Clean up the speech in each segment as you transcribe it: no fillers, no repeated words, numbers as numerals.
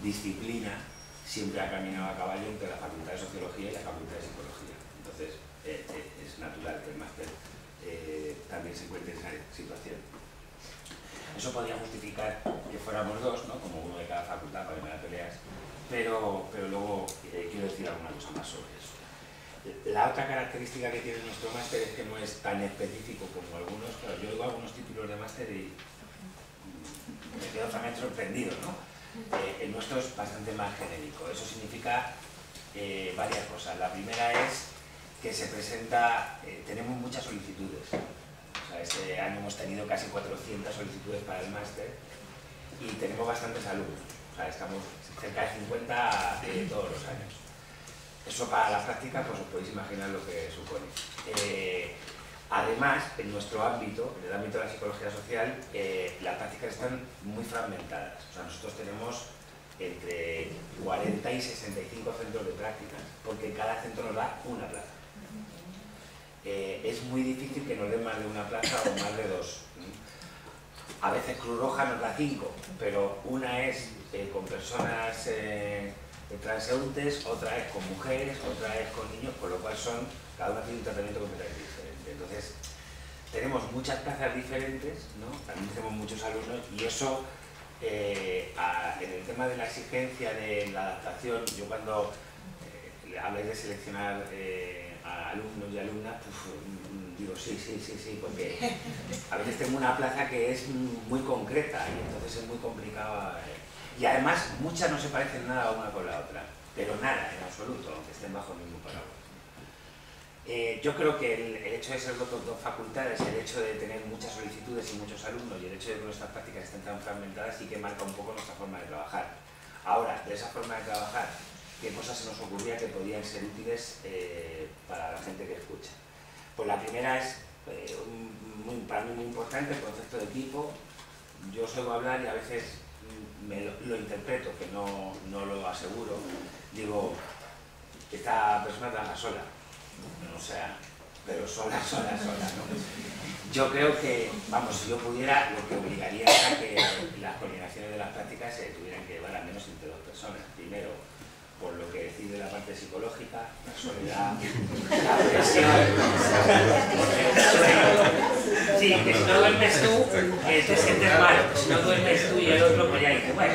disciplina siempre ha caminado a caballo entre la Facultad de Sociología y la Facultad de Psicología. Entonces, es natural que el máster también se encuentre en esa situación. Eso podría justificar que fuéramos dos, ¿no? Como uno de cada facultad para que me la peleas, pero luego quiero decir alguna cosa más sobre eso. La otra característica que tiene nuestro máster es que no es tan específico como algunos. Claro, yo oigo algunos títulos de máster y me quedo también sorprendido, ¿no? El nuestro es bastante más genérico. Eso significa varias cosas. La primera es que se presenta, tenemos muchas solicitudes. O sea, este año hemos tenido casi 400 solicitudes para el máster y tenemos bastantes alumnos. O sea, estamos cerca de 50 todos los años. Eso para la práctica, pues os podéis imaginar lo que supone. Además, en nuestro ámbito, en el ámbito de la psicología social, las prácticas están muy fragmentadas. O sea, nosotros tenemos entre 40 y 65 centros de prácticas, porque cada centro nos da una plaza. Es muy difícil que nos den más de una plaza o más de dos. A veces Cruz Roja nos da 5, pero una es con personas transeúntes, otra es con mujeres, otra es con niños, con lo cual cada una tiene un tratamiento completamente diferente. Entonces, tenemos muchas plazas diferentes, ¿no? También tenemos muchos alumnos y eso, en el tema de la exigencia de la adaptación, yo cuando habláis de seleccionar a alumnos y alumnas, pues, digo sí, porque a veces tengo una plaza que es muy concreta y entonces es muy complicado. Y además muchas no se parecen nada una con la otra, pero nada en absoluto, aunque estén bajo el mismo paraguas. Yo creo que el hecho de ser dos facultades, el hecho de tener muchas solicitudes y muchos alumnos y el hecho de que nuestras prácticas estén tan fragmentadas sí que marca un poco nuestra forma de trabajar. Ahora, de esa forma de trabajar, ¿qué cosas se nos ocurría que podían ser útiles para la gente que escucha? Pues la primera es, para mí muy importante, el concepto de equipo. Yo os oigo hablar y a veces lo interpreto, que no lo aseguro. Digo, esta persona trabaja sola, o sea, pero sola, ¿no? Yo creo que, vamos, si yo pudiera, lo que obligaría a que las coordinaciones de las prácticas se tuvieran que llevar al menos entre dos personas. Primero, por lo que decide la parte psicológica, la soledad, la presión. Sí, que si no duermes tú, te sientes mal. Si no duermes tú y el otro, pues ya dices, bueno,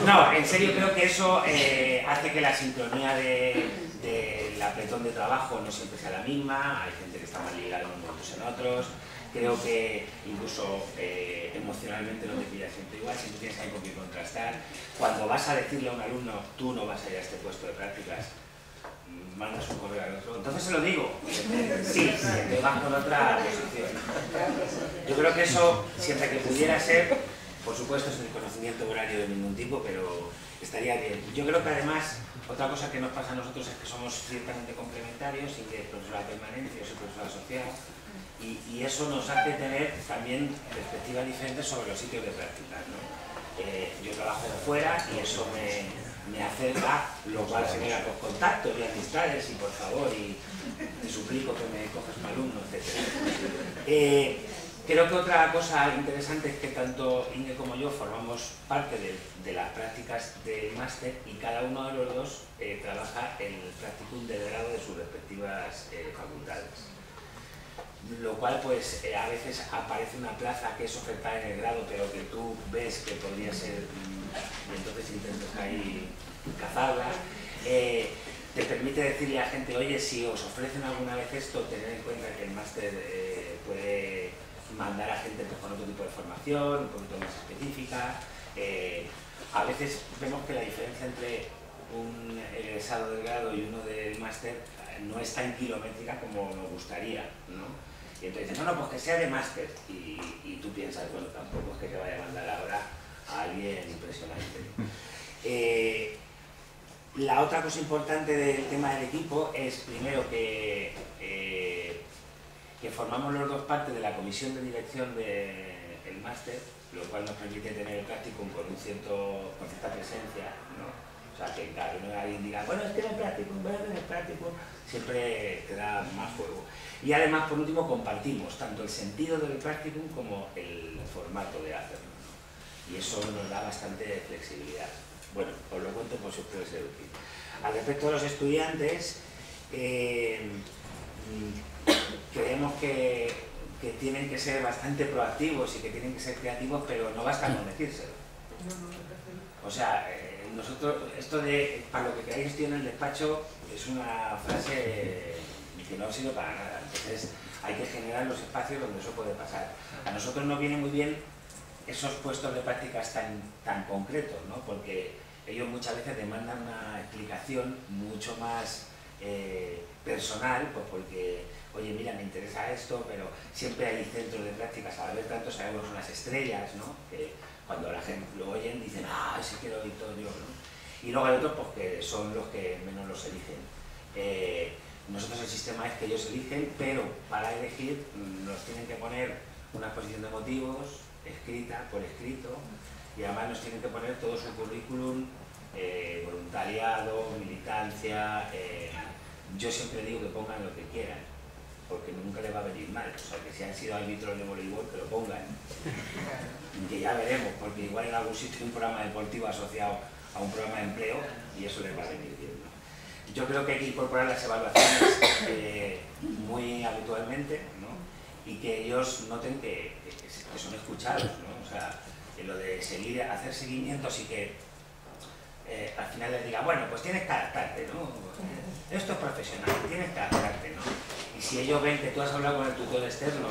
no, en serio creo que eso hace que la sincronía del apretón de trabajo no siempre sea la misma. Hay gente que está más ligada en unos momentos en otros. Creo que incluso emocionalmente no te pilla siempre igual, siempre tienes algo que contrastar. Cuando vas a decirle a un alumno, tú no vas a ir a este puesto de prácticas, mandas un correo al otro. Entonces se lo digo, sí, te vas con otra posición. Yo creo que eso, siempre que pudiera ser, por supuesto, sin conocimiento horario de ningún tipo, pero estaría bien. Yo creo que además, otra cosa que nos pasa a nosotros es que somos ciertamente complementarios, y que el profesorado permanente, yo soy profesor asociado, y eso nos hace tener también perspectivas diferentes sobre los sitios de práctica, ¿no? Yo trabajo de fuera y eso me acerca, lo cual genera contactos y amistades y por favor, y te suplico que me cojas un alumno, etc. Creo que otra cosa interesante es que tanto Inge como yo formamos parte de las prácticas del máster y cada uno de los dos trabaja en el practicum de grado de sus respectivas facultades. Lo cual, pues, a veces aparece una plaza que es ofertada en el grado, pero que tú ves que podría ser, y entonces intentas ahí cazarla. Te permite decirle a la gente, oye, si os ofrecen alguna vez esto, tened en cuenta que el máster puede mandar a gente con otro tipo de formación, un poquito más específica. A veces vemos que la diferencia entre un egresado del grado y uno del máster no es tan kilométrica como nos gustaría, ¿no? Y entonces dicen, no, pues que sea de máster. Y tú piensas, bueno, tampoco es que te vaya a mandar ahora a alguien impresionante. La otra cosa importante del tema del equipo es, primero, que formamos los dos partes de la comisión de dirección del máster, lo cual nos permite tener el practicum con cierta presencia, ¿no? O sea, que claro, no alguien diga, bueno, es que en el practicum, siempre te da más juego. Y además, por último, compartimos tanto el sentido del practicum como el formato de hacerlo, ¿no? y eso nos da bastante flexibilidad. Bueno, os lo cuento por si os puede ser útil. Al respecto de los estudiantes, creemos que tienen que ser bastante proactivos y que tienen que ser creativos, pero no basta con decírselo. O sea, nosotros, esto de para lo que queráis estoy en el despacho es una frase que no sirve para nada. Entonces hay que generar los espacios donde eso puede pasar. A nosotros nos viene muy bien esos puestos de prácticas tan concretos, ¿no? Porque ellos muchas veces demandan una explicación mucho más personal, pues porque, oye, mira, me interesa esto, pero siempre hay centros de prácticas, al haber tantos sabemos son las estrellas, ¿no? Que cuando la gente lo oyen dicen, ah, sí quiero oír todo yo, ¿no? Y luego hay otros pues, que son los que menos los eligen. Nosotros el sistema es que ellos eligen, pero para elegir nos tienen que poner una exposición de motivos, escrita, por escrito, y además nos tienen que poner todo su currículum, voluntariado, militancia. Yo siempre digo que pongan lo que quieran, porque nunca les va a venir mal. O sea, que si han sido árbitros de voleibol, que lo pongan. Que ya veremos, porque igual en algún sitio hay un programa deportivo asociado a un programa de empleo y eso les va a venir bien, ¿no? Yo creo que hay que incorporar las evaluaciones muy habitualmente, ¿no? Y que ellos noten que son escuchados, ¿no? O sea, lo de hacer seguimientos y que al final les diga, bueno, pues tienes que adaptarte, ¿no? Esto es profesional, tienes que adaptarte, ¿no? Y si ellos ven que tú has hablado con el tutor externo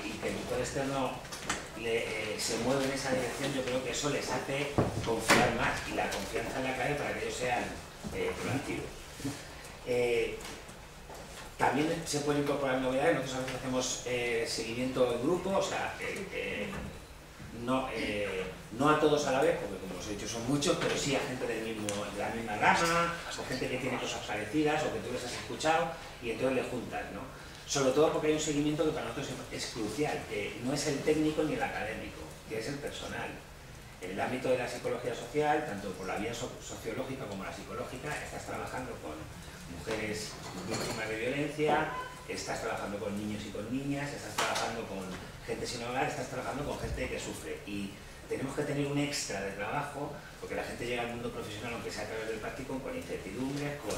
y que el tutor externo se mueve en esa dirección, yo creo que eso les hace confiar más, y la confianza es la clave para que ellos sean proactivos. También se pueden incorporar novedades. Nosotros a veces hacemos seguimiento en grupo, o sea, no a todos a la vez, porque como os he dicho son muchos, pero sí a gente de la misma rama, o gente que tiene cosas parecidas, o que tú les has escuchado, y entonces le juntas, ¿no? Sobre todo porque hay un seguimiento que para nosotros es crucial, que no es el técnico ni el académico, que es el personal. En el ámbito de la psicología social, tanto por la vía sociológica como la psicológica, estás trabajando con mujeres víctimas de violencia, estás trabajando con niños y con niñas, estás trabajando con gente sin hogar, estás trabajando con gente que sufre. Y tenemos que tener un extra de trabajo, porque la gente llega al mundo profesional, aunque sea a través del práctico, con incertidumbres, con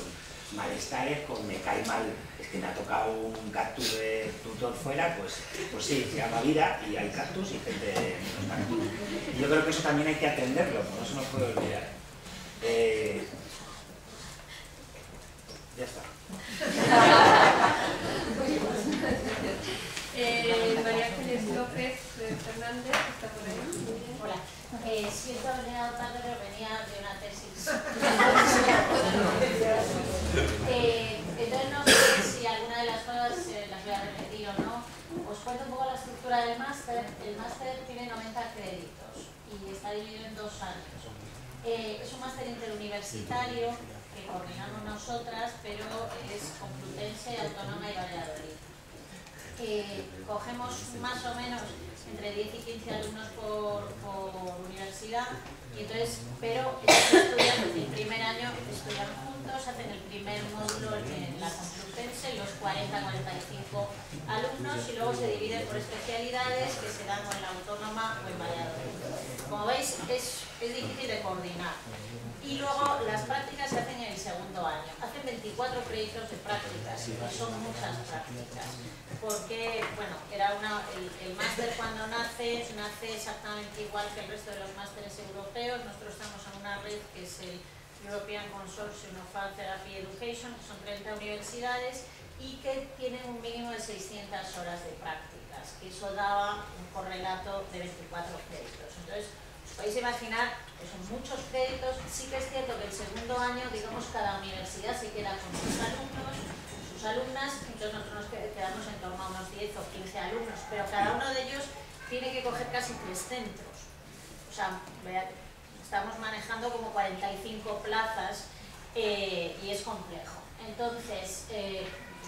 malestares, con me cae mal, es que me ha tocado un cactus de tutor fuera, pues sí, se llama vida y hay cactus y gente menos cactus. Y yo creo que eso también hay que atenderlo, no se nos puede olvidar. Ya está. María Ángeles López Fernández, ¿está por ahí? Hola. Siento haber llegado tarde, pero venía de una tesis. Entonces no sé si alguna de las cosas las voy a repetir o no. Os cuento un poco la estructura del máster. El máster tiene 90 créditos y está dividido en 2 años. Es un máster interuniversitario que coordinamos nosotras, pero es Complutense, Autónoma y Valladolid. Cogemos más o menos entre 10 y 15 alumnos por universidad, y entonces, pero estos estudiantes del primer año estudian juntos, hacen el primer módulo en la Complutense, los 40-45 alumnos, y luego se dividen por especialidades que se dan o en la Autónoma o en Valladolid. Como veis, es difícil de coordinar. Y luego las prácticas se hacen en el segundo año. Hacen 24 créditos de prácticas, y son muchas prácticas. Porque, bueno, el máster cuando nace exactamente igual que el resto de los másteres europeos. Nosotros estamos en una red que es el European Consortium of Art Therapy Education, que son 30 universidades y que tienen un mínimo de 600 horas de prácticas, que eso daba un correlato de 24 créditos. Entonces, os podéis imaginar que son muchos créditos. Sí que es cierto que el segundo año, digamos, cada universidad se queda con sus alumnos, sus alumnas, entonces nosotros nos quedamos en torno a unos 10 o 15 alumnos, pero cada uno de ellos tiene que coger casi 3 centros. O sea, estamos manejando como 45 plazas y es complejo. Entonces,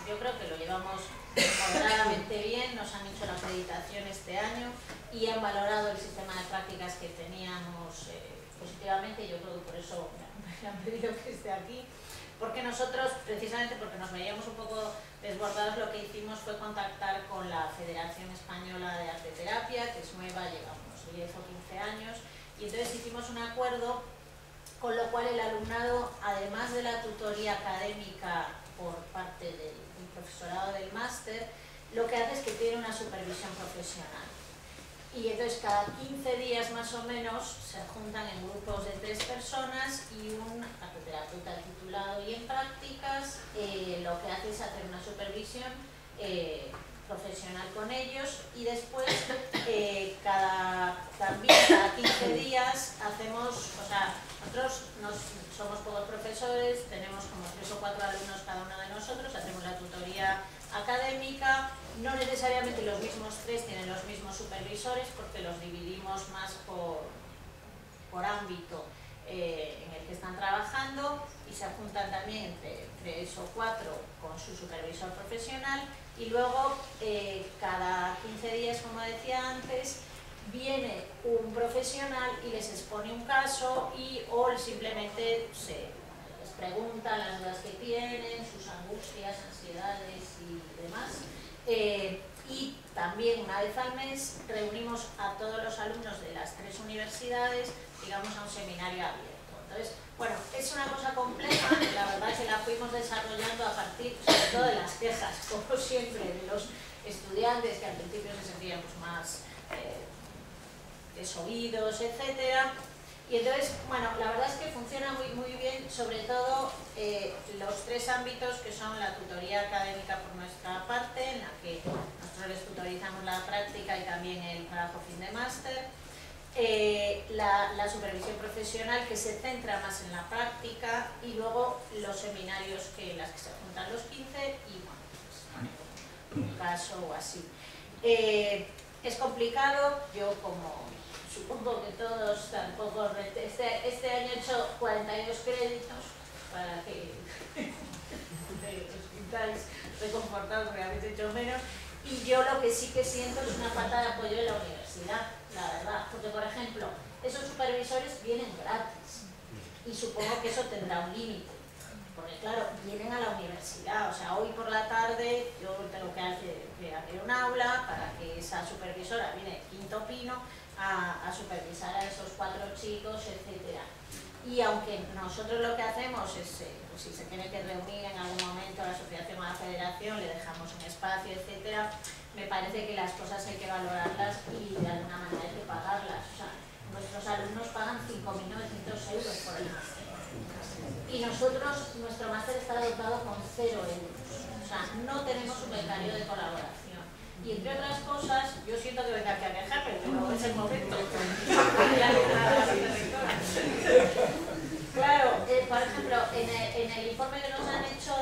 yo creo que lo llevamos moderadamente bien, nos han hecho la acreditación este año y han valorado el sistema de prácticas que teníamos positivamente. Yo creo que por eso me han pedido que esté aquí, porque nosotros, precisamente porque nos veíamos un poco desbordados, lo que hicimos fue contactar con la Federación Española de Arte Terapia, que es nueva, lleva unos 10 o 15 años, Y entonces hicimos un acuerdo con lo cual el alumnado, además de la tutoría académica por parte del profesorado del máster, lo que hace es que tiene una supervisión profesional. Y entonces cada 15 días más o menos se juntan en grupos de 3 personas y un terapeuta titulado y en prácticas lo que hace es hacer una supervisión profesional con ellos y después también cada 15 días hacemos, o sea, nosotros somos pocos profesores, tenemos como 3 o 4 alumnos cada uno de nosotros, hacemos la tutoría académica, no necesariamente los mismos 3 tienen los mismos supervisores porque los dividimos más por ámbito en el que están trabajando y se juntan también entre 3 o 4 con su supervisor profesional y luego cada 15 días, como decía antes, viene un profesional y les expone un caso o simplemente les pregunta las dudas que tienen, sus angustias, ansiedades y demás. Y también una vez al mes reunimos a todos los alumnos de las 3 universidades, digamos, a un seminario abierto. Entonces, bueno, es una cosa compleja, la verdad es que la fuimos desarrollando a partir, sobre todo de las quejas, como siempre, de los estudiantes que al principio se sentían pues, más desoídos, etcétera. Y entonces, bueno, la verdad es que funciona muy bien, sobre todo los 3 ámbitos que son la tutoría académica por nuestra parte, en la que nosotros les tutorizamos la práctica y también el trabajo fin de máster, la supervisión profesional que se centra más en la práctica y luego los seminarios en las que se juntan los 15 y bueno, pues, un caso o así. Es complicado, yo como supongo que todos tampoco, este año he hecho 42 créditos para que os sintáis reconfortados porque habéis hecho menos y yo lo que sí que siento es una falta de apoyo en la universidad, la verdad, porque por ejemplo, esos supervisores vienen gratis y supongo que eso tendrá un límite, porque claro, vienen a la universidad, o sea, hoy por la tarde yo tengo que abrir un aula para que esa supervisora viene quinto pino a supervisar a esos 4 chicos, etcétera. Y aunque nosotros lo que hacemos es, pues si se tiene que reunir en algún momento la asociación o la federación, le dejamos un espacio, etcétera, me parece que las cosas hay que valorarlas y de alguna manera hay que pagarlas. O sea, nuestros alumnos pagan 5.900 euros por el máster. Y nosotros, nuestro máster está dotado con 0 euros. O sea, no tenemos un becario de colaboración. Y entre otras cosas, yo siento que venga aquí a quejarme, pero es el momento. Claro, por ejemplo, en el informe que nos han hecho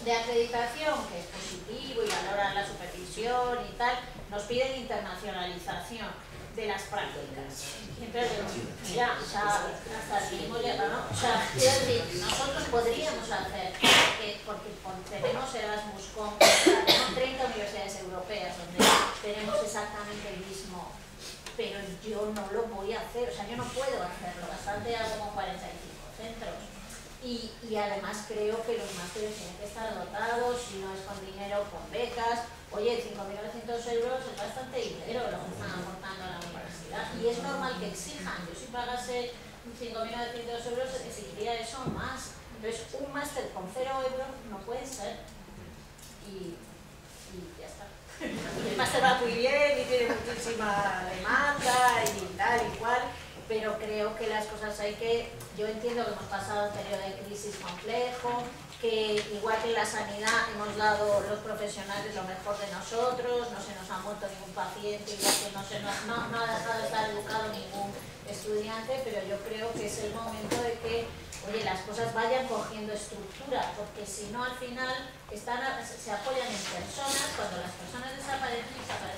de acreditación, que es positivo y valoran la supervisión y tal, nos piden internacionalización de las prácticas. Entonces, mira, o sea, hasta aquí hemos llegado, ¿no? O sea, quiero decir, nosotros podríamos hacer, porque tenemos Erasmus con, tenemos 30 universidades europeas donde tenemos exactamente el mismo, pero yo no lo voy a hacer, o sea, yo no puedo hacerlo, bastante hago con 45 centros. Y además creo que los másteres tienen que estar dotados, si no es con dinero, con becas. Oye, 5.900 euros es bastante dinero lo que están aportando a la universidad. Y es normal que exijan. Yo si pagase 5.900 euros exigiría eso más. Entonces, un máster con 0 euros no puede ser. Y ya está. El máster va muy bien y tiene muchísima demanda y tal y cual. Pero creo que las cosas hay que... Yo entiendo que hemos pasado un periodo de crisis complejo, que igual que en la sanidad hemos dado los profesionales lo mejor de nosotros, no se nos ha muerto ningún paciente, igual que no ha dejado de estar educado ningún estudiante, pero yo creo que es el momento de que, oye, las cosas vayan cogiendo estructura, porque si no al final se apoyan en personas, cuando las personas desaparecen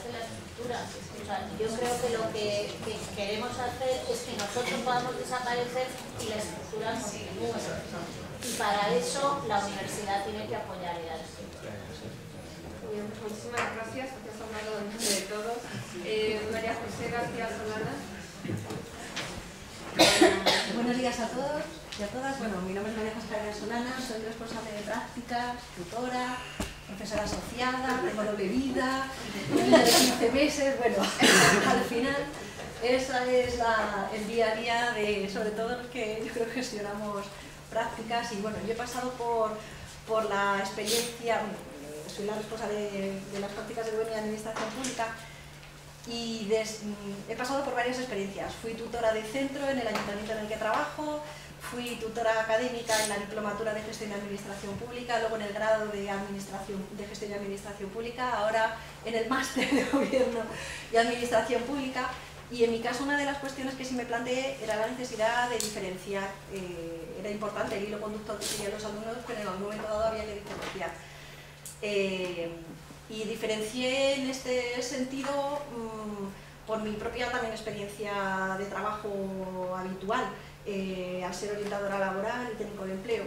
la estructura. O sea, yo creo que lo que queremos hacer es que nosotros podamos desaparecer y la estructura continúe. Y para eso la universidad tiene que apoyar y dar estructura. Bien, muchísimas gracias, porque has hablado de todos. María José García Solana. Buenos días a todos y a todas. Bueno, mi nombre es María José García Solana, soy responsable de prácticas, tutora, profesora asociada, tengo doble vida, niña de 15 meses, bueno, al final Esa es el día a día de, sobre todo los que yo creo que gestionamos prácticas. Y bueno, yo he pasado por la experiencia, soy la responsable de las prácticas de gobierno y administración pública, y he pasado por varias experiencias. Fui tutora de centro en el ayuntamiento en el que trabajo, fui tutora académica en la diplomatura de gestión y administración pública, luego en el grado de gestión y administración pública, ahora en el máster de gobierno y administración pública. Y en mi caso una de las cuestiones que sí me planteé era la necesidad de diferenciar. Era importante el hilo conductor que seguían los alumnos, pero en algún momento dado había que diferenciar. Y diferencié en este sentido por mi propia también experiencia de trabajo habitual, al ser orientadora laboral y técnico de empleo.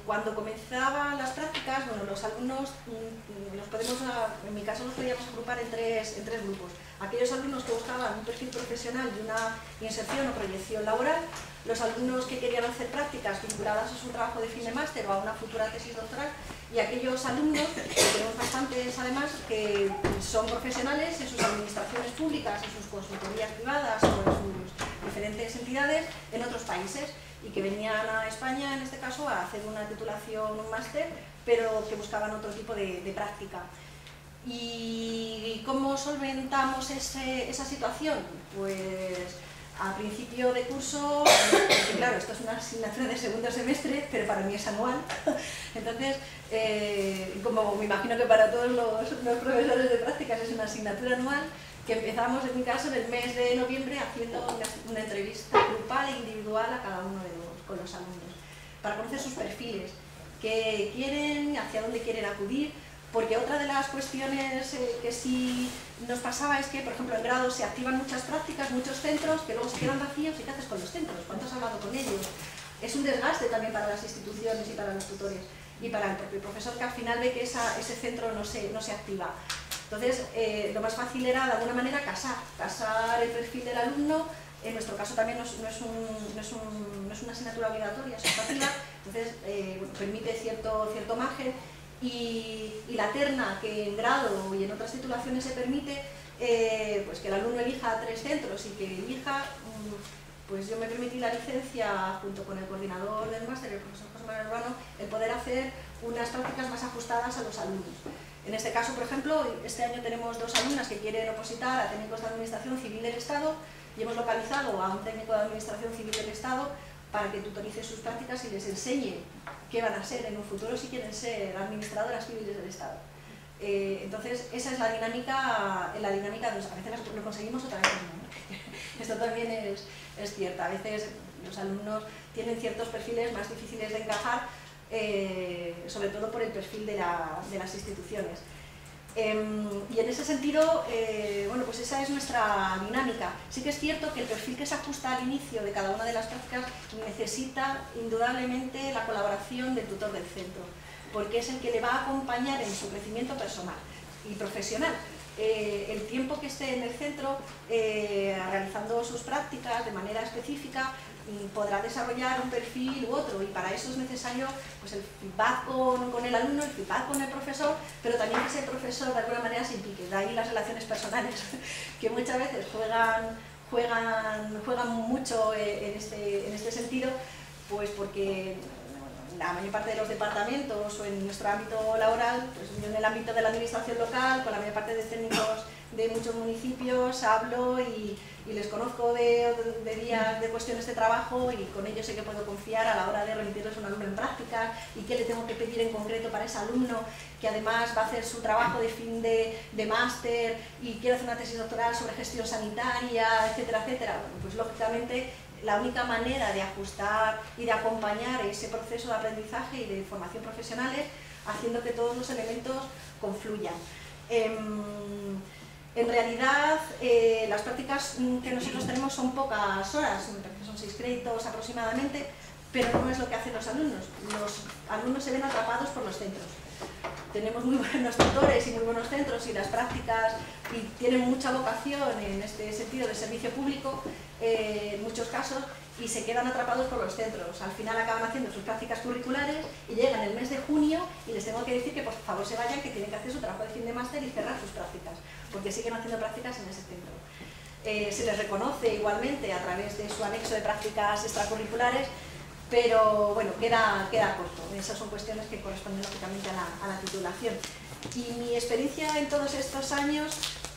Cuando comenzaban las prácticas, bueno, los alumnos, en mi caso los podíamos agrupar en tres grupos. Aquellos alumnos que buscaban un perfil profesional y una inserción o proyección laboral, los alumnos que querían hacer prácticas vinculadas a su trabajo de fin de máster o a una futura tesis doctoral, y aquellos alumnos, que tenemos bastantes además, que son profesionales en sus administraciones públicas, en sus consultorías privadas o en sus diferentes entidades en otros países, y que venían a España, en este caso, a hacer una titulación, un máster, pero que buscaban otro tipo de práctica. ¿Y cómo solventamos esa situación? Pues a principio de curso, porque claro, esto es una asignatura de segundo semestre, pero para mí es anual. Entonces, como me imagino que para todos los profesores de prácticas es una asignatura anual, que empezamos en mi caso en el mes de noviembre haciendo una entrevista grupal e individual a cada uno con los alumnos, para conocer sus perfiles, qué quieren, hacia dónde quieren acudir. Porque otra de las cuestiones que sí nos pasaba es que, por ejemplo, en grado se activan muchas prácticas, muchos centros, que luego se quedan vacíos. ¿Y qué haces con los centros? ¿Cuánto has hablado con ellos? Es un desgaste también para las instituciones y para los tutores y para el propio profesor, que al final ve que ese centro no se activa. Entonces, lo más fácil era, de alguna manera, casar el perfil del alumno. En nuestro caso también no es una asignatura obligatoria, es optativa, entonces permite cierto margen. Y la terna que en grado y en otras titulaciones se permite, pues que el alumno elija 3 centros y que elija, pues yo me permití la licencia junto con el coordinador del máster, el profesor José Manuel Urbano, el poder hacer unas prácticas más ajustadas a los alumnos. En este caso, por ejemplo, este año tenemos 2 alumnas que quieren opositar a técnicos de administración civil del Estado y hemos localizado a un técnico de administración civil del Estado para que tutorice sus prácticas y les enseñe qué van a ser en un futuro si quieren ser administradoras civiles del Estado. Entonces, esa es la dinámica, a veces lo conseguimos, otras veces no. Esto también es cierto. A veces los alumnos tienen ciertos perfiles más difíciles de encajar, sobre todo por el perfil de las instituciones. Y en ese sentido, bueno, pues esa es nuestra dinámica. Sí que es cierto que el perfil que se ajusta al inicio de cada una de las prácticas necesita indudablemente la colaboración del tutor del centro, porque es el que le va a acompañar en su crecimiento personal y profesional. El tiempo que esté en el centro realizando sus prácticas de manera específica podrá desarrollar un perfil u otro, y para eso es necesario pues, el feedback con el alumno, el feedback con el profesor, pero también que ese profesor de alguna manera se implique. De ahí las relaciones personales, que muchas veces juegan mucho en este sentido, pues porque la mayor parte de los departamentos o en nuestro ámbito laboral, pues yo en el ámbito de la administración local, con la mayor parte de técnicos de muchos municipios hablo y les conozco de días de cuestiones de trabajo, y con ellos sé que puedo confiar a la hora de remitirles a un alumno en práctica y qué le tengo que pedir en concreto para ese alumno que además va a hacer su trabajo de fin de máster y quiere hacer una tesis doctoral sobre gestión sanitaria, etcétera, etcétera. Bueno, pues lógicamente la única manera de ajustar y de acompañar ese proceso de aprendizaje y de formación profesional es haciendo que todos los elementos confluyan. En realidad, las prácticas que nosotros tenemos son pocas horas, son 6 créditos aproximadamente, pero no es lo que hacen los alumnos. Los alumnos se ven atrapados por los centros. Tenemos muy buenos tutores y muy buenos centros, y las prácticas y tienen mucha vocación en este sentido de servicio público, en muchos casos, y se quedan atrapados por los centros. Al final acaban haciendo sus prácticas curriculares y llegan el mes de junio y les tengo que decir que por favor se vayan, que tienen que hacer su trabajo de fin de máster y cerrar sus prácticas, porque siguen haciendo prácticas en ese centro. se les reconoce igualmente a través de su anexo de prácticas extracurriculares, pero bueno, queda corto. Esas son cuestiones que corresponden lógicamente a la titulación. Y mi experiencia en todos estos años,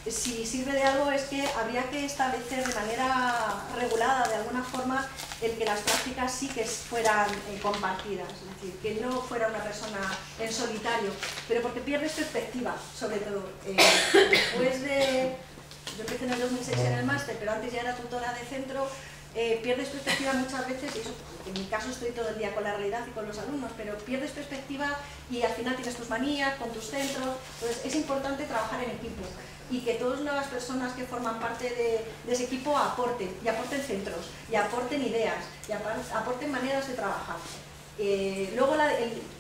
si sirve de algo, es que habría que establecer de manera regulada, de alguna forma, el que las prácticas sí que fueran compartidas, es decir, que no fuera una persona en solitario, pero porque pierdes perspectiva, sobre todo. Después de... Yo empecé en el 2006 en el máster, pero antes ya era tutora de centro. Pierdes perspectiva muchas veces, y eso, en mi caso estoy todo el día con la realidad y con los alumnos, pero pierdes perspectiva y al final tienes tus manías con tus centros. Entonces es importante trabajar en equipo y que todas las nuevas personas que forman parte de ese equipo aporten, y aporten centros, y aporten ideas, y aporten maneras de trabajar. Luego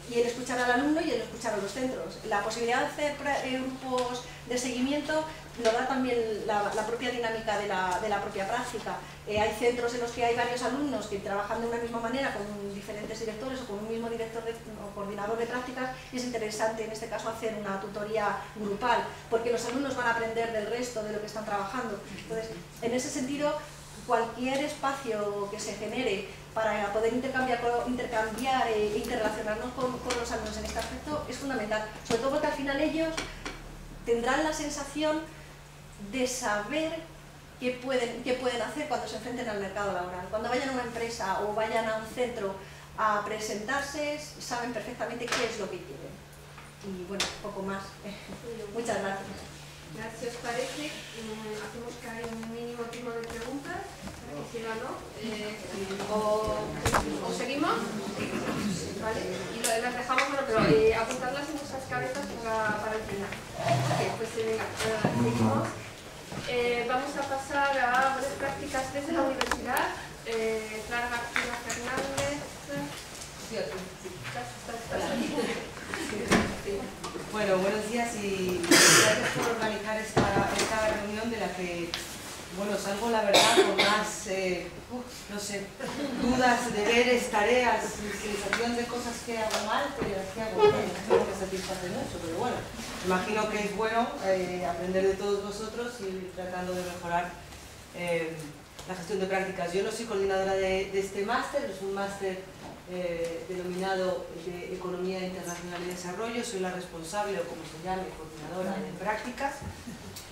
y el escuchar al alumno y el escuchar a los centros. La posibilidad de hacer grupos de seguimiento lo da también la propia dinámica de la propia práctica. Hay centros en los que hay varios alumnos que trabajan de una misma manera con diferentes directores o con un mismo director o coordinador de prácticas, y es interesante en este caso hacer una tutoría grupal, porque los alumnos van a aprender del resto de lo que están trabajando. Entonces, en ese sentido, cualquier espacio que se genere para poder intercambiar e interrelacionarnos con los alumnos en este aspecto es fundamental, sobre todo porque al final ellos tendrán la sensación de saber qué pueden hacer cuando se enfrenten al mercado laboral. Cuando vayan a una empresa o vayan a un centro a presentarse, saben perfectamente qué es lo que quieren. Y bueno, poco más. Muchas gracias. Si os parece, hacemos que haya un mínimo tiempo de preguntas, si no, o seguimos, ¿vale? Y las dejamos, bueno, pero apuntarlas en vuestras cabezas para el final. Pues venga, seguimos. Vamos a pasar a buenas prácticas desde la universidad. Clara García Fernández. Bueno, buenos días y gracias por organizar esta reunión de la que, bueno, salgo la verdad con más, no sé, dudas, deberes, tareas, sensación de cosas que hago mal, pero las que hago bien, no me satisface mucho, pero bueno, imagino que es bueno aprender de todos vosotros y ir tratando de mejorar la gestión de prácticas. Yo no soy coordinadora de este máster, es un máster denominado de Economía Internacional y Desarrollo. Soy la responsable, o como se llame, coordinadora de prácticas.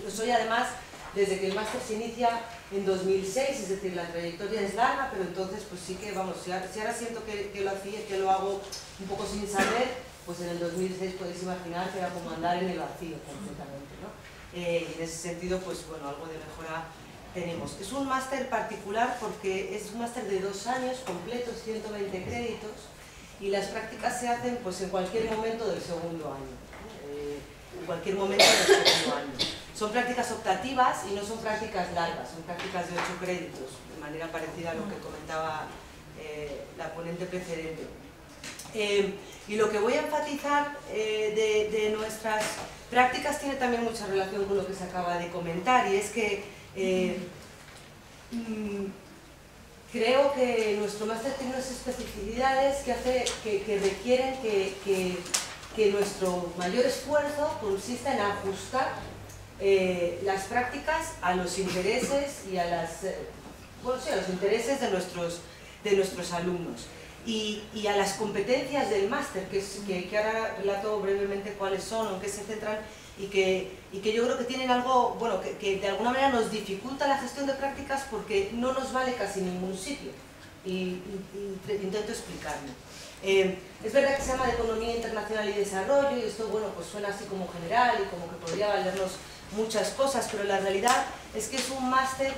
Lo soy además desde que el máster se inicia en 2006, es decir, la trayectoria es larga, pero entonces pues sí que, vamos, si ahora siento que lo hago un poco sin saber, pues en el 2006 podéis imaginar que era como andar en el vacío completamente, ¿no? Y en ese sentido, pues bueno, algo de mejora tenemos. Es un máster particular porque es un máster de 2 años completos, 120 créditos, y las prácticas se hacen pues en cualquier momento del segundo año. En cualquier momento del segundo año. Son prácticas optativas y no son prácticas largas, son prácticas de 8 créditos, de manera parecida a lo que comentaba la ponente precedente. Y lo que voy a enfatizar de nuestras prácticas tiene también mucha relación con lo que se acaba de comentar, y es que creo que nuestro máster tiene unas especificidades que requieren que nuestro mayor esfuerzo consista en ajustar las prácticas a los intereses y a los intereses de nuestros alumnos y a las competencias del máster, que ahora relato brevemente cuáles son, en qué se centran, y que yo creo que tienen algo, bueno, que de alguna manera nos dificulta la gestión de prácticas porque no nos vale casi ningún sitio, y intento explicarlo. Es verdad que se llama de Economía Internacional y Desarrollo, y esto, bueno, pues suena así como general y como que podría valernos muchas cosas, pero la realidad es que es un máster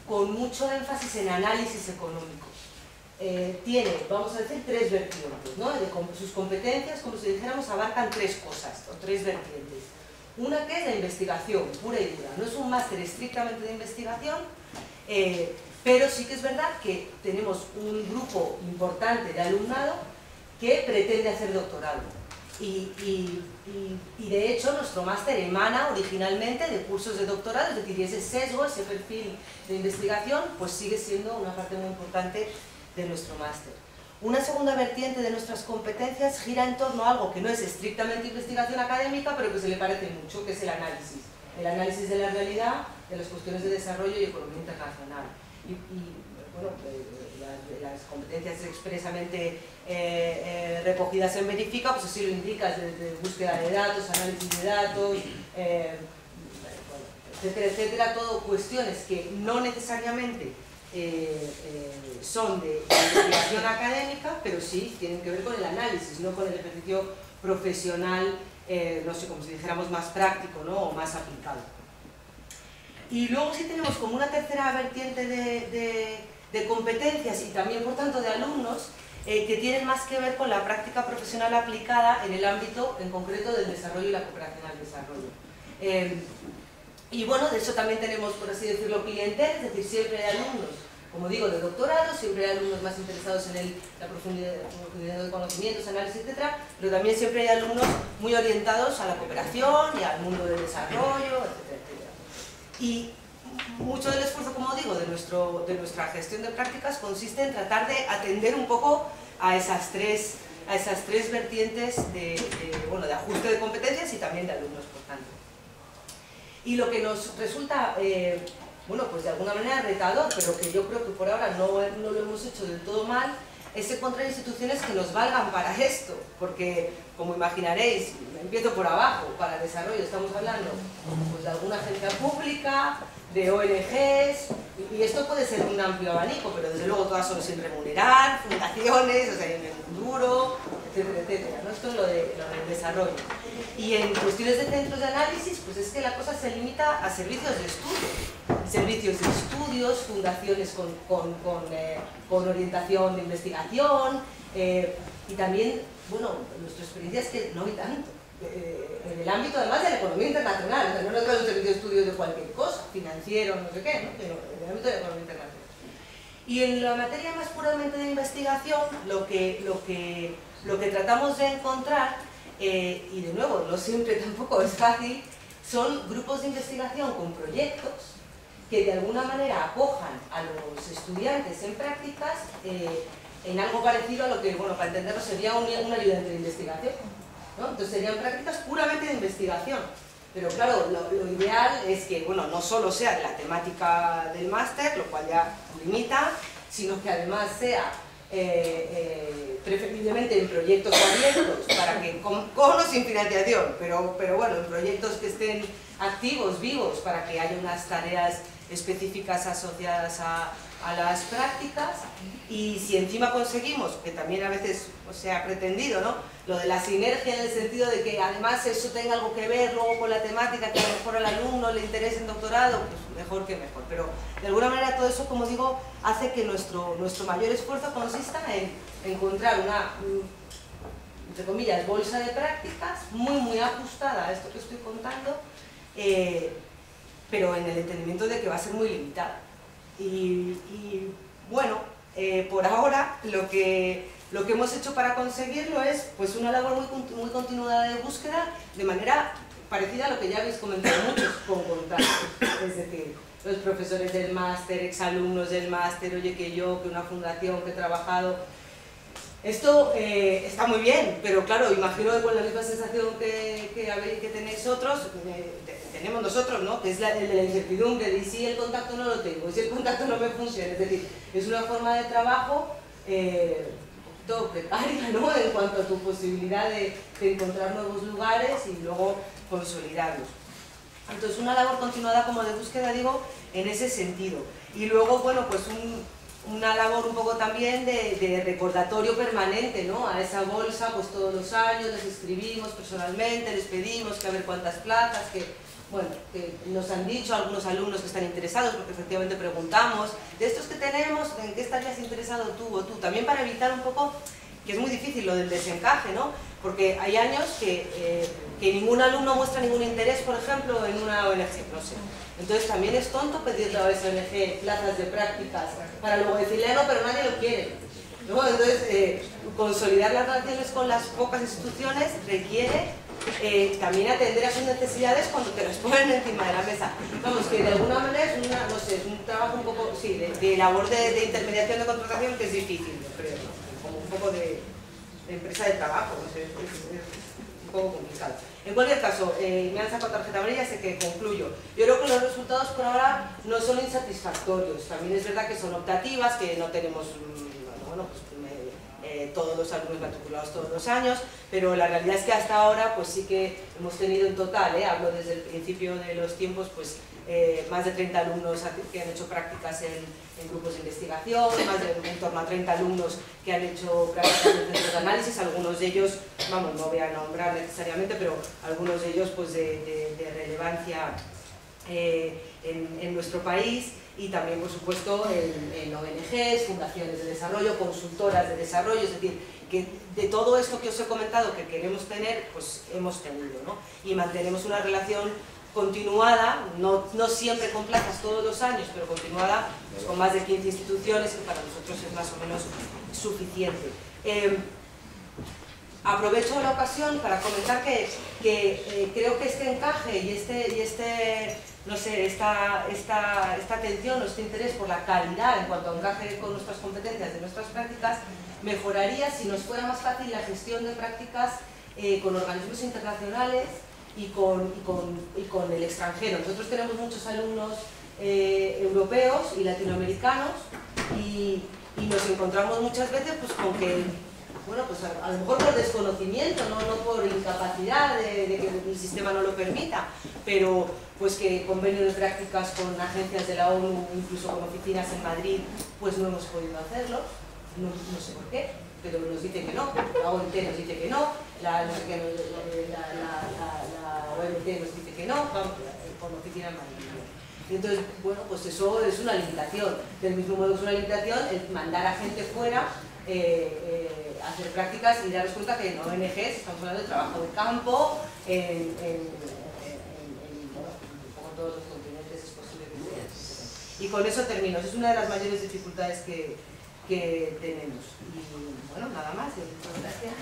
con mucho énfasis en análisis económico. Tiene, vamos a decir, 3 vertientes, ¿no? Sus competencias, como si dijéramos, abarcan 3 cosas, o 3 vertientes. Una que es la investigación, pura y dura. No es un máster estrictamente de investigación, pero sí que es verdad que tenemos un grupo importante de alumnado que pretende hacer doctorado. Y de hecho nuestro máster emana originalmente de cursos de doctorado, es decir, ese sesgo, ese perfil de investigación, pues sigue siendo una parte muy importante de nuestro máster. Una segunda vertiente de nuestras competencias gira en torno a algo que no es estrictamente investigación académica, pero que se le parece mucho, que es el análisis de la realidad, las cuestiones de desarrollo y economía internacional. Y bueno, las competencias expresamente recogidas en Verifica, pues así lo indica, desde búsqueda de datos, análisis de datos, etcétera, etcétera, todo cuestiones que no necesariamente son de investigación académica, pero sí tienen que ver con el análisis, no con el ejercicio profesional, no sé, como si dijéramos más práctico, ¿no? O más aplicado. Y luego sí tenemos como una tercera vertiente de competencias y también, por tanto, de alumnos que tienen más que ver con la práctica profesional aplicada en el ámbito, en concreto, del desarrollo y la cooperación al desarrollo. Y bueno, de eso también tenemos, por así decirlo, clientela, es decir, siempre hay alumnos, como digo, de doctorado, siempre hay alumnos más interesados en la profundidad de conocimientos, análisis, etc., pero también siempre hay alumnos muy orientados a la cooperación y al mundo del desarrollo, etcétera, etcétera. Y mucho del esfuerzo, como digo, de nuestra gestión de prácticas consiste en tratar de atender un poco a esas tres vertientes de ajuste de competencias y también de alumnos, por tanto. Y lo que nos resulta, bueno, pues de alguna manera retador, pero que yo creo que por ahora no lo hemos hecho del todo mal, es encontrar instituciones que nos valgan para esto, porque, como imaginaréis, empiezo por abajo, para el desarrollo estamos hablando pues, de alguna agencia pública, de ONGs, y esto puede ser un amplio abanico, pero desde luego todas son sin remunerar, fundaciones, o sea, en el duro, etcétera, etcétera, ¿no? Esto es lo del desarrollo. Y en cuestiones de centros de análisis, pues es que la cosa se limita a servicios de estudios, fundaciones con orientación de investigación, y también, bueno, nuestra experiencia es que no hay tanto. En el ámbito además de la economía internacional, o sea, no es un servicio de estudios de cualquier cosa, financiero, no sé qué, ¿no? Pero en el ámbito de la economía internacional. Y en la materia más puramente de investigación, lo que tratamos de encontrar, y de nuevo, no siempre tampoco es fácil, son grupos de investigación con proyectos que de alguna manera acojan a los estudiantes en prácticas en algo parecido a lo que, bueno, para entenderlo sería un ayudante de investigación, ¿no? Entonces serían prácticas puramente de investigación, pero claro, lo ideal es que, bueno, no solo sea de la temática del máster, lo cual ya limita, sino que además sea preferiblemente en proyectos abiertos, para que, con o sin financiación, pero bueno, en proyectos que estén activos, vivos, para que haya unas tareas específicas asociadas a las prácticas. Y si encima conseguimos, que también a veces se ha pretendido, ¿no?, lo de la sinergia, en el sentido de que además eso tenga algo que ver luego con la temática, que a lo mejor al alumno le interese en doctorado, pues mejor que mejor. Pero de alguna manera todo eso, como digo, hace que nuestro mayor esfuerzo consista en encontrar una, entre comillas, bolsa de prácticas muy ajustada a esto que estoy contando, pero en el entendimiento de que va a ser muy limitada. Y bueno, por ahora lo que hemos hecho para conseguirlo es pues una labor muy continuada de búsqueda, de manera parecida a lo que ya habéis comentado muchos con contactos. Es decir, los profesores del máster, exalumnos del máster, oye, que una fundación que he trabajado. Esto está muy bien, pero claro, imagino que con la misma sensación que tenéis otros, tenemos nosotros, ¿no?, que es el de la incertidumbre, de si el contacto no lo tengo, si el contacto no me funciona. Es decir, es una forma de trabajo un poquito precaria, ¿no?, en cuanto a tu posibilidad de encontrar nuevos lugares y luego consolidarlos. Entonces, una labor continuada como de búsqueda, digo, en ese sentido. Y luego, bueno, pues una labor un poco también de recordatorio permanente, ¿no?, a esa bolsa, pues todos los años les escribimos personalmente, les pedimos que a ver cuántas plazas, bueno, que nos han dicho algunos alumnos que están interesados, porque efectivamente preguntamos, de estos que tenemos, ¿en qué estarías interesado tú o tú? También para evitar un poco, que es muy difícil lo del desencaje, ¿no?, porque hay años que ningún alumno muestra ningún interés, por ejemplo, en una ONG, no sé. Entonces también es tonto pedirle a esa ONG plazas de prácticas para luego decirle, no, pero nadie lo quiere, ¿no? Entonces, consolidar las relaciones con las pocas instituciones requiere también atender a sus necesidades cuando te las ponen encima de la mesa. Vamos, que de alguna manera es no sé, es un trabajo un poco, sí, de labor de intermediación de contratación, que es difícil, yo creo, ¿no? Como un poco de empresa de trabajo, no sé, es un poco complicado. En cualquier caso, me han sacado tarjeta amarilla, sé que concluyo. Yo creo que los resultados por ahora no son insatisfactorios. También es verdad que son optativas, que no tenemos todos los alumnos matriculados todos los años, pero la realidad es que hasta ahora pues sí que hemos tenido en total, hablo desde el principio de los tiempos, pues más de 30 alumnos que han hecho prácticas en grupos de investigación, más de en torno a 30 alumnos que han hecho prácticas en centros de análisis, algunos de ellos, vamos, no voy a nombrar necesariamente, pero algunos de ellos pues de relevancia en nuestro país, y también por supuesto en ONGs, fundaciones de desarrollo, consultoras de desarrollo, es decir, que de todo esto que os he comentado que queremos tener, pues hemos tenido, ¿no? Y mantenemos una relación continuada, no siempre con plazas todos los años, pero continuada, pues con más de 15 instituciones, que para nosotros es más o menos suficiente. Aprovecho la ocasión para comentar que creo que este encaje y no sé, esta atención o este interés por la calidad en cuanto a encaje con nuestras competencias de nuestras prácticas mejoraría si nos fuera más fácil la gestión de prácticas con organismos internacionales y con el extranjero. Nosotros tenemos muchos alumnos europeos y latinoamericanos y nos encontramos muchas veces pues con que, bueno, pues a lo mejor por desconocimiento, no por incapacidad de que el sistema no lo permita, pero pues que convenios de prácticas con agencias de la ONU, incluso con oficinas en Madrid, pues no hemos podido hacerlo, no sé por qué, pero nos dice que no, la OIT nos dice que no, la OMT nos dice que no, vamos, con oficina en Madrid. Y entonces, bueno, pues eso es una limitación. Del mismo modo que es una limitación el mandar a gente fuera hacer prácticas y daros cuenta que en ONGs estamos hablando de trabajo de campo, en todos los continentes es posible que sea. Y con eso termino. Es una de las mayores dificultades que tenemos. Y bueno, nada más. Muchas gracias.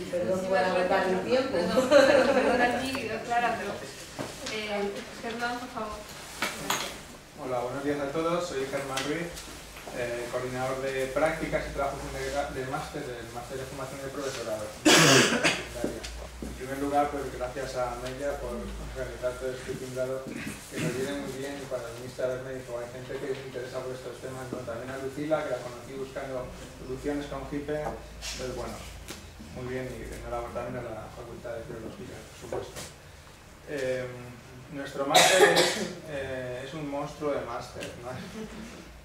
Y perdón por agotar el tiempo. Perdón a ti, Clara, pero Germán, por favor. Hola, buenos días a todos. Soy Germán Ruiz, coordinador de prácticas y trabajo del máster de formación de profesorado. En primer lugar, pues gracias a Amelia por organizar todo este timbrado que nos viene muy bien, y cuando viniste a verme dijo, hay gente que se interesa por estos temas, ¿no? También a Lucila, que la conocí buscando soluciones con GIPE, pues bueno, muy bien, y enhorabuena también a la Facultad de Filología, por supuesto. Nuestro máster es un monstruo de máster, ¿no?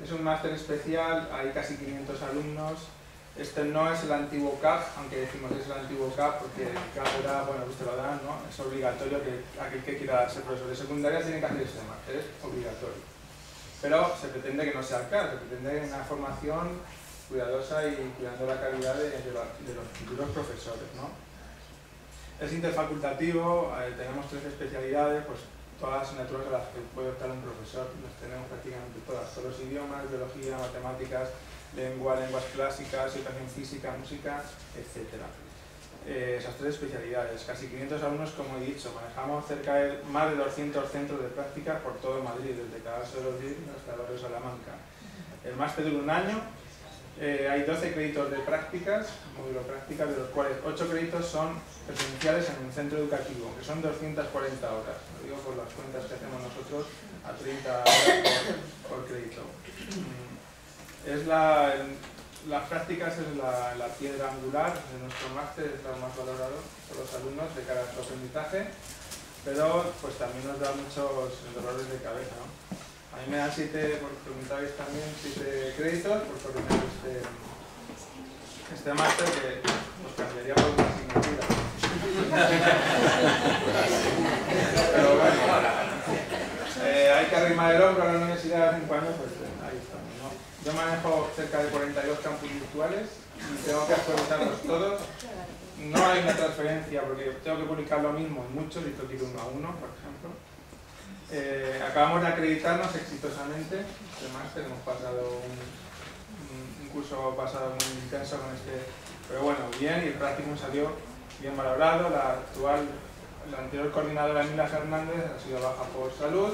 Es un máster especial, hay casi 500 alumnos. Este no es el antiguo CAP, aunque decimos que es el antiguo CAP porque el CAP era, bueno, usted lo dan, ¿no? Es obligatorio que aquel que quiera ser profesor de secundaria tiene que hacer este máster, es obligatorio. Pero se pretende que no sea el CAP, se pretende una formación cuidadosa y cuidando la calidad de los futuros profesores, ¿no? Es interfacultativo, tenemos 3 especialidades, pues todas las asignaturas a las que puede optar un profesor, las tenemos prácticamente todas, todos los idiomas, biología, matemáticas, lenguas clásicas, educación física, música, etc. Esas 3 especialidades, casi 500 alumnos, como he dicho, manejamos cerca de más de 200 centros de práctica por todo Madrid, desde Cadaso de los Díaz hasta el barrio Salamanca. El máster dura un año. Hay 12 créditos de prácticas, módulo prácticas, de los cuales 8 créditos son presenciales en un centro educativo, que son 240 horas. Lo digo por las cuentas que hacemos nosotros, a 30 horas por crédito. Las prácticas es la piedra angular de nuestro máster, es lo más valorado por los alumnos de cara a su aprendizaje, pero pues también nos da muchos dolores de cabeza, ¿no? A mí me dan 7, por preguntabais también, 7 créditos por coordinar este máster que nos cambiaría por una asignatura. Pero bueno, hay que arrimar el hombro a la universidad de vez en cuando, pues ahí estamos, ¿no? Yo manejo cerca de 42 campus virtuales y tengo que actualizarlos todos. No hay una transferencia porque tengo que publicar lo mismo en muchos y tengo que ir uno a uno, por ejemplo. Acabamos de acreditarnos exitosamente este máster, hemos pasado un curso pasado muy intenso con este, pero bueno, bien, y el práctico salió bien valorado. La anterior coordinadora, Emilia Fernández, ha sido baja por salud.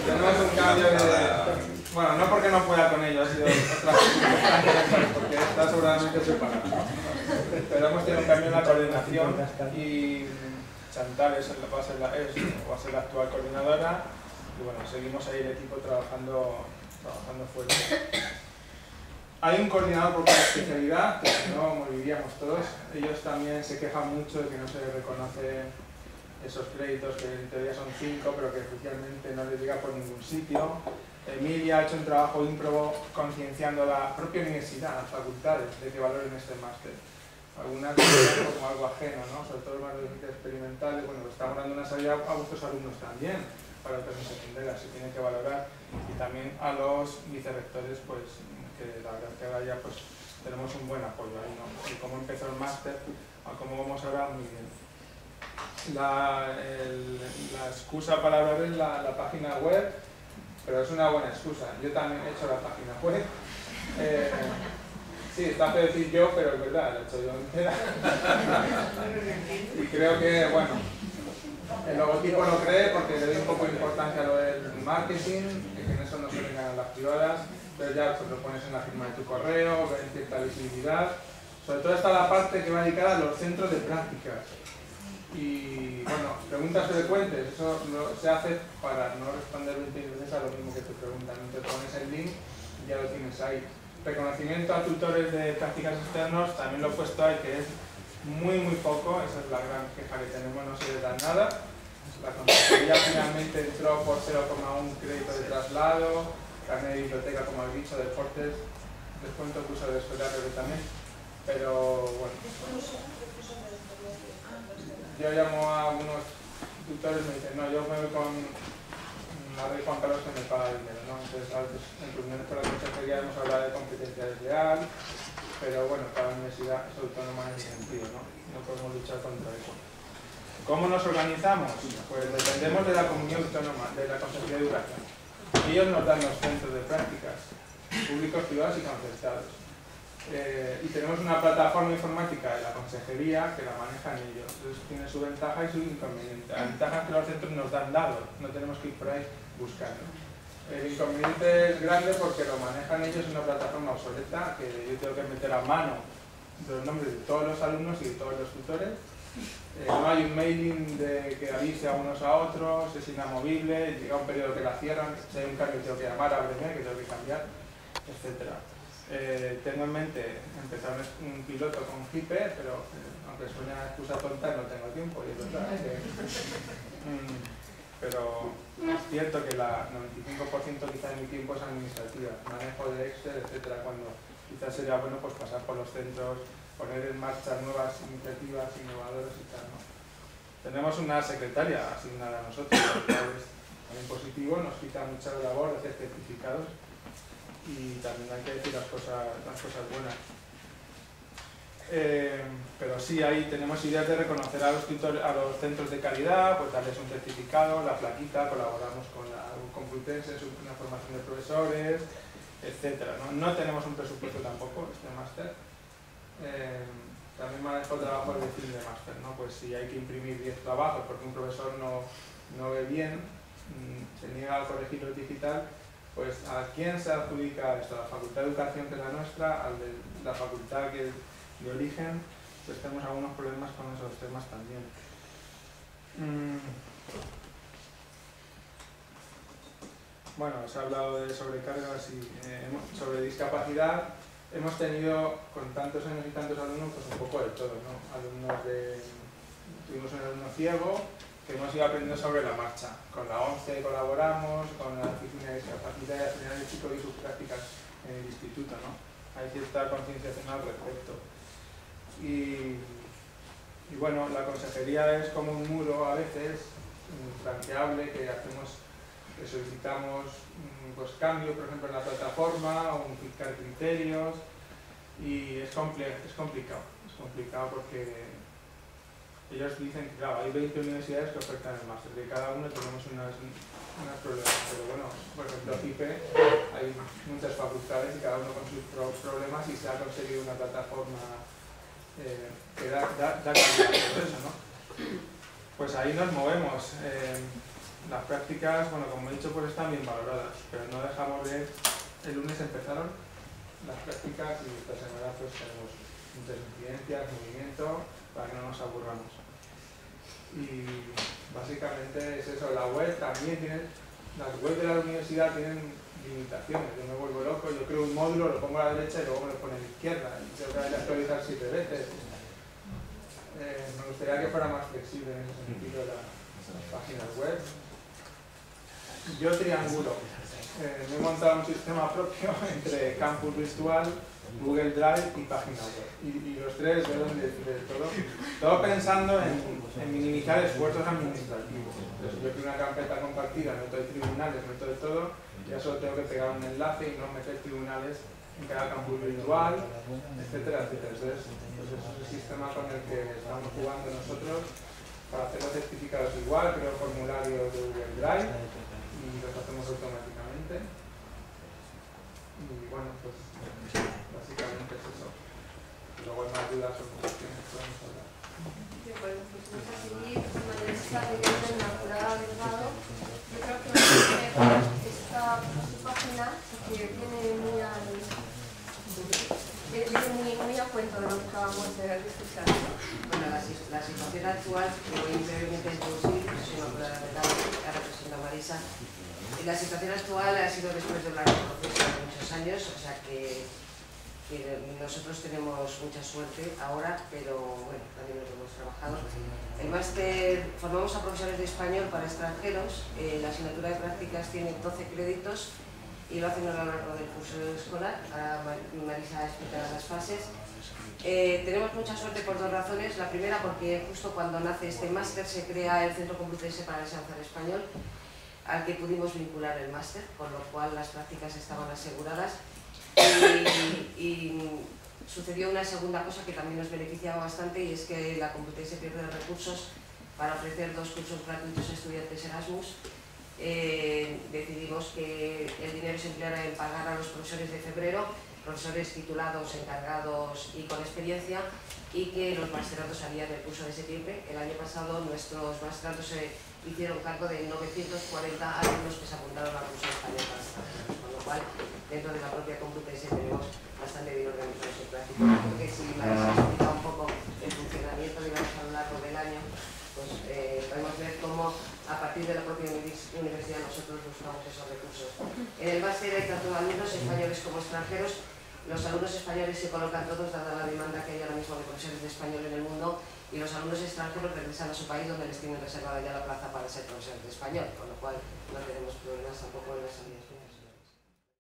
Tenemos Pero hemos tenido un cambio en la coordinación y Chantal va a ser la actual coordinadora y bueno, seguimos ahí el equipo trabajando fuerte. Hay un coordinador por cada especialidad, que si no moriríamos todos. Ellos también se quejan mucho de que no se reconocen esos créditos, que en teoría son 5, pero que oficialmente no les llega por ningún sitio. Emilia ha hecho un trabajo ímprobo concienciando a la propia universidad, a las facultades, de que valoren este máster. Algunas veces como algo ajeno, ¿no? Sobre todo más experimentales. Bueno, pues estamos dando una salida a vuestros alumnos también, para que se secundaria se tiene que valorar, y también a los vicerrectores, pues que la verdad es que ahora ya pues tenemos un buen apoyo ahí, ¿no? Y cómo empezó el máster a cómo vamos ahora, muy bien. La excusa para hablar es la página web, pero es una buena excusa. Yo también he hecho la página web. Sí, está feo decir yo, pero es verdad, la he hecho yo entera. Y creo que, bueno, el logotipo lo cree porque le doy un poco de importancia a lo del marketing, que en eso no suelen ganar las privadas, pero ya pues, lo pones en la firma de tu correo, ven cierta visibilidad. Sobre todo está la parte que va dedicada a los centros de prácticas. Y bueno, preguntas frecuentes, eso se hace para no responder 20 veces a lo mismo que te preguntan. Te pones el link y ya lo tienes ahí. Reconocimiento a tutores de prácticas externos, también lo he puesto ahí, que es muy poco, esa es la gran queja que tenemos, no se le da nada. La consejería finalmente entró por 0,1 crédito de traslado, carnet de biblioteca, como habéis dicho, deportes, descuento curso de escuela también, pero bueno. Yo llamo a algunos tutores y me dicen, no, yo me voy con la ley Juan Carlos que me paga dinero, ¿no? Entonces, a veces en reuniones con la consejería hemos hablado de competencia desleal, pero bueno, cada universidad es autónoma en ese sentido, ¿no? No podemos luchar contra eso. ¿Cómo nos organizamos? Pues dependemos de la comunidad autónoma, de la Consejería de Educación. Ellos nos dan los centros de prácticas, públicos, privados y concertados. Y tenemos una plataforma informática de la consejería que la manejan ellos. Entonces tiene su ventaja y su inconveniente. La ventaja es que los centros nos dan datos, no tenemos que ir por ahí buscando. El inconveniente es grande porque lo manejan ellos en una plataforma obsoleta que yo tengo que meter a mano los nombres de todos los alumnos y de todos los tutores. No hay un mailing que avise a unos a otros, es inamovible, llega un periodo que la cierran, si hay un cambio que tengo que llamar, ábreme, que tengo que cambiar, etc. Tengo en mente empezar un piloto con Hipe, pero aunque suene a excusa tonta, no tengo tiempo, y es verdad. Pero es cierto que el 95% quizá de mi tiempo es administrativa, manejo de Excel, etc. Cuando quizás sería bueno pues pasar por los centros, poner en marcha nuevas iniciativas innovadoras y tal, ¿no? Tenemos una secretaria asignada a nosotros, lo cual es también positivo, nos quita mucha labor de hacer certificados. Y también hay que decir las cosas buenas. Pero sí, ahí tenemos ideas de reconocer a los centros de calidad, pues darles un certificado, la plaquita, colaboramos con la Complutense, una formación de profesores, etc. No tenemos un presupuesto tampoco, este máster. También manejo trabajos de fin de máster, ¿no? Pues si hay que imprimir 10 trabajos porque un profesor no ve bien, se niega a corregirlo digital, pues ¿a quién se adjudica esto? A la Facultad de Educación, que es la nuestra, a la facultad que de origen, pues tenemos algunos problemas con esos temas también. Bueno, se ha hablado de sobrecargas y sobre discapacidad. Hemos tenido, con tantos años y tantos alumnos, pues un poco de todo, ¿no? Tuvimos un alumno ciego, que hemos ido aprendiendo sobre la marcha. Con la ONCE colaboramos, con la Oficina de Discapacidad y al final el chico y sus prácticas en el instituto, ¿no? Hay cierta concienciación al respecto. Y bueno, la consejería es como un muro a veces, infranqueable, que solicitamos pues, cambios, por ejemplo, en la plataforma, o fijar criterios, y es complicado porque ellos dicen que, claro, hay 20 universidades que ofertan el máster, de cada uno tenemos unas problemas, pero bueno, por ejemplo, CIPE, hay muchas facultades y cada uno con sus problemas y se ha conseguido una plataforma que da calidad a todo eso, ¿no? Pues ahí nos movemos. Las prácticas, bueno, como he dicho, pues están bien valoradas, pero no dejamos de... El lunes empezaron las prácticas y esta semana pues tenemos muchas incidencias, movimiento, para que no nos aburramos. Y básicamente es eso. La web también tiene, las webs de la universidad tienen limitaciones. Yo me vuelvo loco, yo creo un módulo, lo pongo a la derecha y luego me lo pone a la izquierda y tengo que actualizar 7 veces. Me gustaría que fuera más flexible en ese sentido las páginas web. Yo triangulo. Me he montado un sistema propio entre Campus Virtual, Google Drive y página web. Y los tres deben de todo pensando en minimizar esfuerzos administrativos. Entonces, yo tengo una carpeta compartida, meto de tribunales, meto de todo, ya solo tengo que pegar un enlace y no meter tribunales en cada campus virtual, etcétera, etcétera. Entonces, pues ese es el sistema con el que estamos jugando nosotros para hacer los certificados igual. Creo formularios de Google Drive y los hacemos automáticamente. Y bueno, pues básicamente es eso. Luego hay más dudas o cuestiones que podemos hablar. Bueno, pues vamos a seguir. María está leyendo en Inmaculada Delgado. Yo creo que esta página que viene muy a cuento de lo que acabamos de discutir. Bueno, la situación actual, que voy brevemente a introducir, soy Inmaculada Delgado, ahora represento a Marisa. La situación actual ha sido después de un largo proceso de muchos años, o sea que nosotros tenemos mucha suerte ahora, pero bueno, también lo hemos trabajado. El máster, formamos a profesores de español para extranjeros, la asignatura de prácticas tiene 12 créditos y lo hacen a lo largo del curso escolar. Ahora Marisa explicará las fases. Tenemos mucha suerte por dos razones. La primera, porque justo cuando nace este máster se crea el Centro Complutense para Enseñanza en Español, al que pudimos vincular el máster, con lo cual las prácticas estaban aseguradas. Y sucedió una segunda cosa que también nos beneficiaba bastante, y es que la Complutense pierde recursos para ofrecer 2 cursos gratuitos a estudiantes Erasmus. Decidimos que el dinero se empleara en pagar a los profesores de febrero, profesores titulados, encargados y con experiencia, y que los masterados harían el curso de septiembre. El año pasado nuestros masterados se hicieron cargo de 940 alumnos que se apuntaron al curso de español para extranjeros, con lo cual dentro de la propia Complutense tenemos bastante bien organizados el práctico. Porque si Marisa explica un poco el funcionamiento, digamos, a lo largo del año, pues podemos ver cómo a partir de la propia universidad nosotros buscamos esos recursos. En el máster hay tanto alumnos españoles como extranjeros. Los alumnos españoles se colocan todos, dada la demanda que hay ahora mismo de profesores de español en el mundo, y los alumnos extranjeros regresan a su país, donde les tienen reservada ya la plaza para ser profesores de español, con lo cual no tenemos problemas tampoco en las salidas.